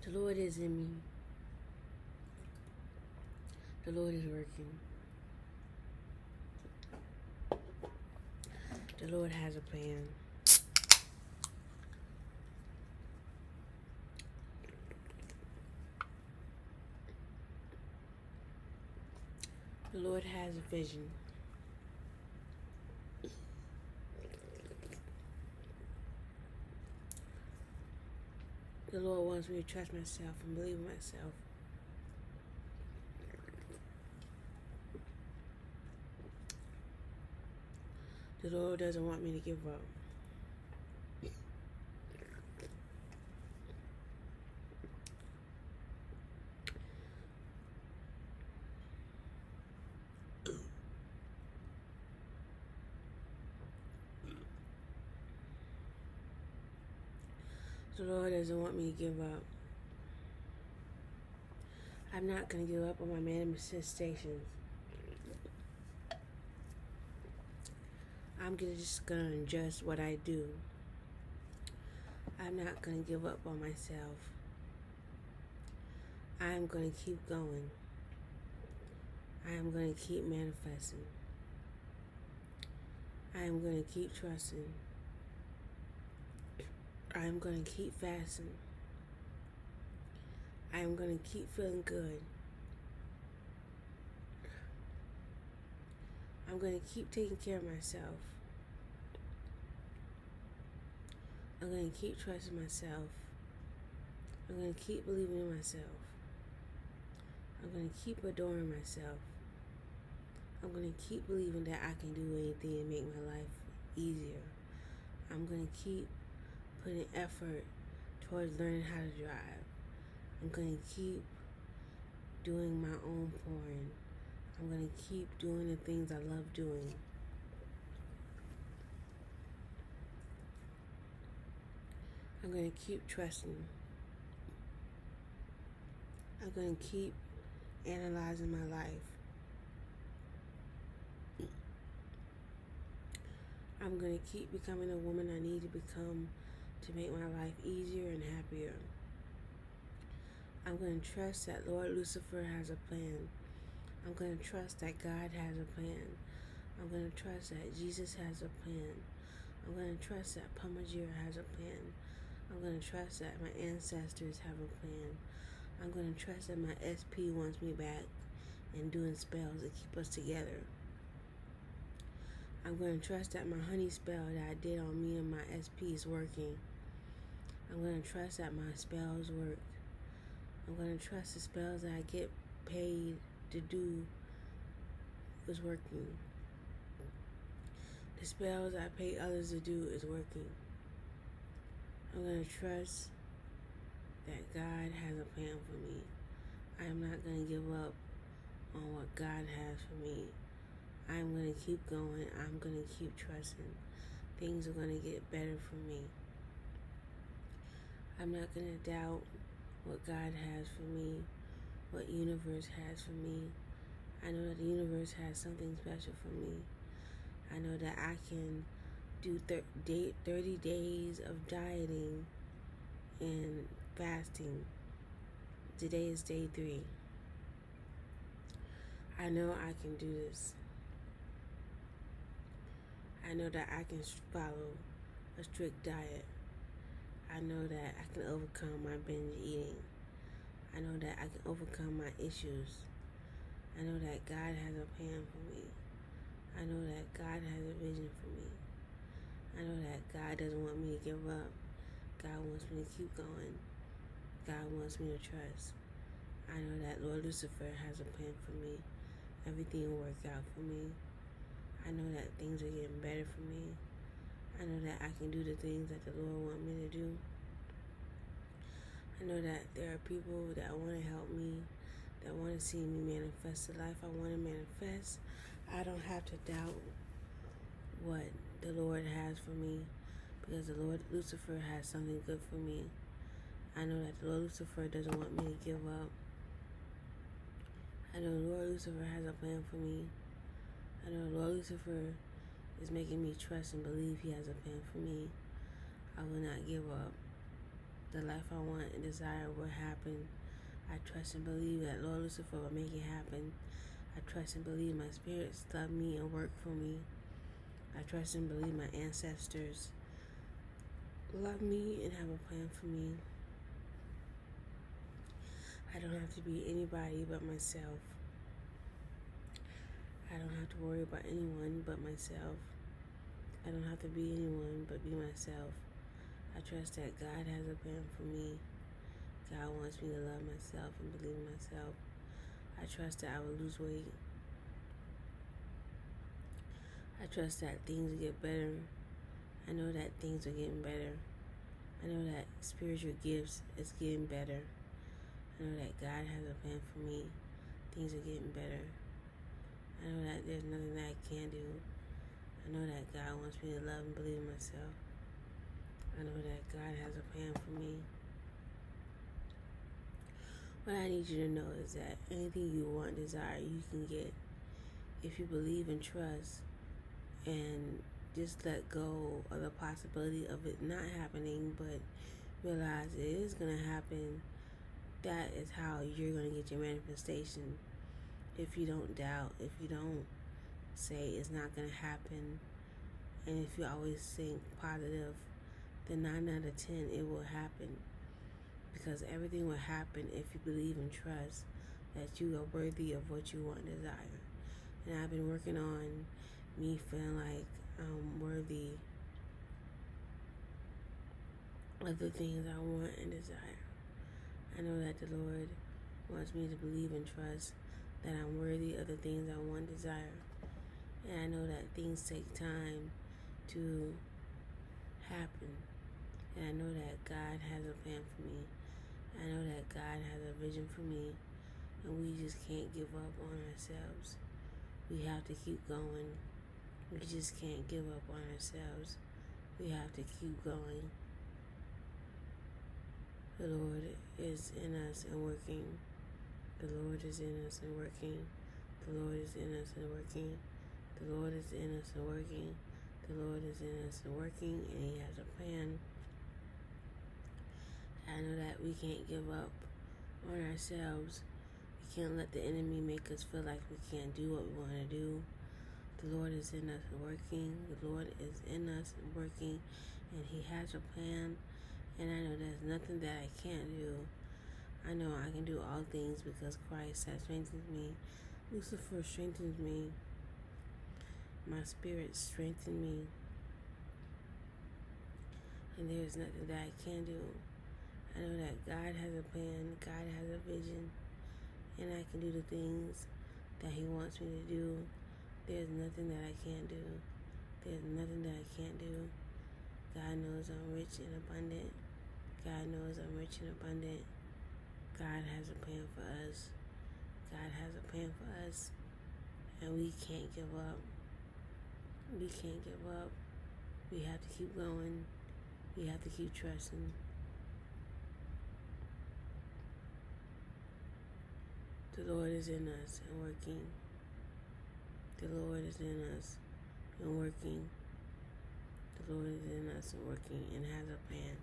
The Lord is in me. The Lord is working. The Lord has a plan. The Lord has a vision. The Lord wants me to trust myself and believe in myself. The Lord doesn't want me to give up. The Lord doesn't want me to give up. I'm not going to give up on my manifestations. I'm just going to adjust what I do. I'm not going to give up on myself. I'm going to keep going. I am going to keep manifesting. I am going to keep trusting. I am going to keep fasting. I am going to keep feeling good. I'm going to keep taking care of myself. I'm going to keep trusting myself. I'm going to keep believing in myself. I'm going to keep adoring myself. I'm going to keep believing that I can do anything and make my life easier. I'm going to keep putting effort towards learning how to drive. I'm going to keep doing my own pouring. I'm going to keep doing the things I love doing. I'm going to keep trusting. I'm going to keep analyzing my life. I'm going to keep becoming the woman I need to become to make my life easier and happier. I'm going to trust that Lord Lucifer has a plan. I'm going to trust that God has a plan. I'm going to trust that Jesus has a plan. I'm going to trust that Pamajira has a plan. I'm going to trust that my ancestors have a plan. I'm going to trust that my SP wants me back and doing spells to keep us together. I'm going to trust that my honey spell that I did on me and my SP is working. I'm going to trust that my spells work. I'm going to trust the spells that I get paid to do is working. The spells I pay others to do is working. I'm going to trust that God has a plan for me. I am not going to give up on what God has for me. I'm going to keep going. I'm going to keep trusting. Things are going to get better for me. I'm not going to doubt what God has for me, what universe has for me. I know that the universe has something special for me. I know that I can do 30 days of dieting and fasting. Today is day 3. I know I can do this. I know that I can follow a strict diet. I know that I can overcome my binge eating. I know that I can overcome my issues. I know that God has a plan for me. I know that God has a vision for me. I know that God doesn't want me to give up. God wants me to keep going. God wants me to trust. I know that Lord Lucifer has a plan for me. Everything will work out for me. I know that things are getting better for me. I know that I can do the things that the Lord wants me to do. I know that there are people that want to help me, that want to see me manifest the life I want to manifest. I don't have to doubt what the Lord has for me, because the Lord Lucifer has something good for me. I know that the Lord Lucifer doesn't want me to give up. I know the Lord Lucifer has a plan for me. I know the Lord Lucifer is making me trust and believe he has a plan for me. I will not give up. the life I want and desire will happen. I trust and believe that Lord Lucifer will make it happen. I trust and believe my spirits love me and work for me. I trust and believe my ancestors love me and have a plan for me. I don't have to be anybody but myself. I don't have to worry about anyone but myself. I don't have to be anyone but be myself. I trust that God has a plan for me. God wants me to love myself and believe in myself. I trust that I will lose weight. I trust that things will get better. I know that things are getting better. I know that spiritual gifts is getting better. I know that God has a plan for me. Things are getting better. I know that there's nothing that I can't do. I know that God wants me to love and believe in myself. I know that God has a plan for me. What I need you to know is that anything you want, desire, you can get if you believe and trust and just let go of the possibility of it not happening, but realize it is going to happen. That is how you're going to get your manifestation. If you don't doubt, if you don't say it's not going to happen, and if you always think positive, then 9 out of 10 it will happen. Because everything will happen if you believe and trust that you are worthy of what you want and desire. And I've been working on me feeling like I'm worthy of the things I want and desire. I know that the Lord wants me to believe and trust that I'm worthy of the things I want and desire. And I know that things take time to happen. And I know that God has a plan for me. I know that God has a vision for me. And we just can't give up on ourselves. We have to keep going. We just can't give up on ourselves. We have to keep going. The Lord is in us and working. The Lord is in us and working. The Lord is in us and working. The Lord is in us and working. The Lord is in us and working, and He has a plan. I know that we can't give up on ourselves. We can't let the enemy make us feel like we can't do what we want to do. The Lord is in us and working. The Lord is in us and working, and He has a plan. And I know there's nothing that I can't do. I know I can do all things because Christ has strengthened me. Lucifer strengthens me. My spirit strengthens me. And there's nothing that I can't do. I know that God has a plan. God has a vision. And I can do the things that He wants me to do. There's nothing that I can't do. There's nothing that I can't do. God knows I'm rich and abundant. God knows I'm rich and abundant. God has a plan for us. God has a plan for us. And we can't give up. We can't give up. We have to keep going. We have to keep trusting. The Lord is in us and working. The Lord is in us and working. The Lord is in us and working and has a plan.